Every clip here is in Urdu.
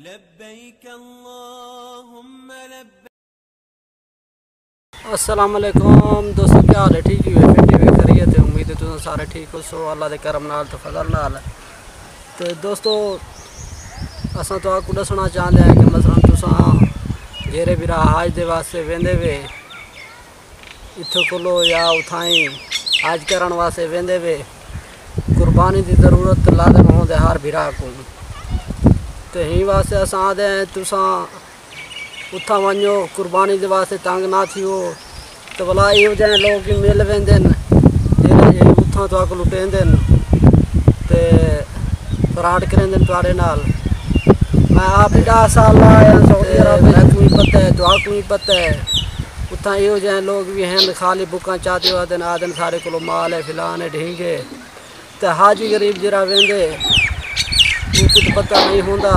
لبیک اللہم لبیک۔ السلام علیکم دوستو، کیا حال ہے؟ ٹھیک ہی ہوئے فٹی ہوئے خیریت ہے؟ امید ہے تم سارے ٹھیک ہو سو اللہ دے کرم نال تو فضل نال۔ تو دوستو اساں تو آپ کو دسنا چاہتے ہیں کہ مثلا تساں جیرے بھی حج دے واسطے ویندے وے اتھوں کولو یا اتھائیں حج کرن واسطے ویندے وے، قربانی دی ضرورت لازم ہوں دے ہر بھرا کو۔ تو ہی واسطے اساں آدھے ہیں تساں اتھا ونجو قربانی دے واسطے تنگ نہ تھیو، تو بلا یہ جائیں لوگ کی مل ویندن جیرے اتھاں تو آکو لٹیندن تے فراڈ کریندن تواڈے نال۔ میں آپ 10 سال آیا سعودی عرب، میں کو ہی پتہ ہے تو آکو ہی پتہ ہے اتھاں یہ جائیں لوگ بھی ہیں خالی بکاں چاہتے ہوتے ہیں آدھن سارے کولو مال ہے فلان ہے ڈھینگے، تے حاجی غریب جرا ویندے ان کو تو پتہ نہیں ہوندا،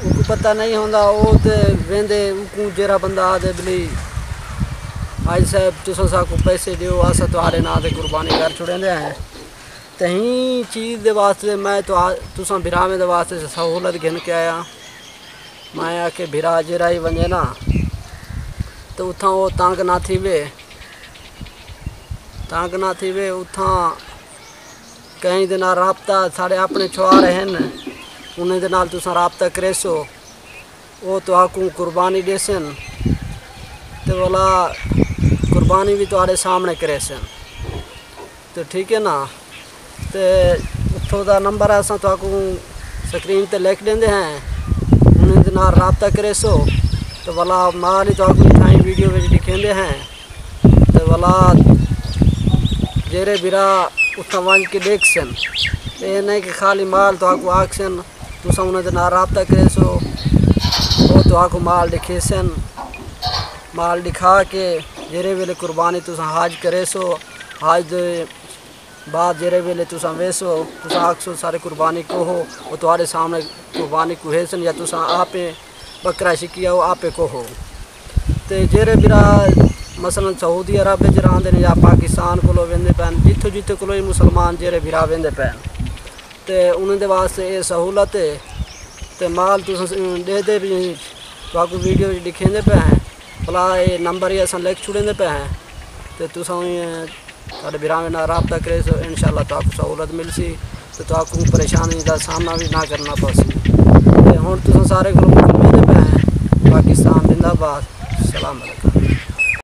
ان کو پتہ نہیں ہوندا وہ تے ویندے ان کو جرا بندہ آدھے بلی حاج صاحب تساں سا کو پیسے دیو اسا تواڈے نام تے قربانی کر چھڑیندے ہیں۔ تہیں چیز دے واسطے میں تو تساں بھراویں دے واسطے سہولت گھن کے آیا، میں آ کے بھرا جرا ہی ونجے نا تو اتھاں وہ تنگ نہ تھیوے اتھاں کہیں دے نال رابطہ سارے اپنے چھوارے ہیں انہیں دے نال تساں رابطہ کرے سو وہ تو آکوں قربانی دے سن تے والا قربانی بھی تواڈے سامنے کرے سن، تو ٹھیک ہے نا۔ تے اتھوں دا نمبر اساں تو آکوں سکرین تے لکھ دیندے ہیں، انہیں دے نال رابطہ کرے سو تو والا مال ہی تو آکوں ٹھائیں ویڈیو وچ دکھیندے ہیں، تے والا جیرے برا اتھاں ونج کے دیکھ سن، یہ نہیں کہ خالی مال تو آکو آکھ سن تساں انہیں دے نال رابطہ کرے سو وہ تو آکو مال دکھے سن، مال دکھا کے جیرے ویلے قربانی تساں حج کرے سو حج دے بعد جیرے ویلے تساں ویسو تساں آکھ سو سارے قربانی کو ہو وہ تواڈے سامنے قربانی کو ہے سن، یا تساں آپے بکرا شکیا ہو آپے کو ہو۔ تے جیرے برا مثلا سعودی عرب وچ رہندے نے یا پاکستان کولو ویندے پین جتھوں کولو ہی مسلمان جیرے بھرا ویندے پین تے انہیں دے واسطے یہ سہولت ہے تے مال تساں دے دے بھی تو آکو ویڈیو دکھیندے پے ہیں بلا یہ نمبر ہی اساں لکھ چھڑیندے پے ہیں تے تساں تواڈے بھراویں نال رابطہ کرے سو انشاءاللہ تو آکو سہولت مل سی تو آکو پریشانی دا سامنا بھی نہ کرنا پسی۔ تے ہن تساں سارے کولو ویندے پے ہیں۔ پاکستان زندہ باد، السلام علیکم۔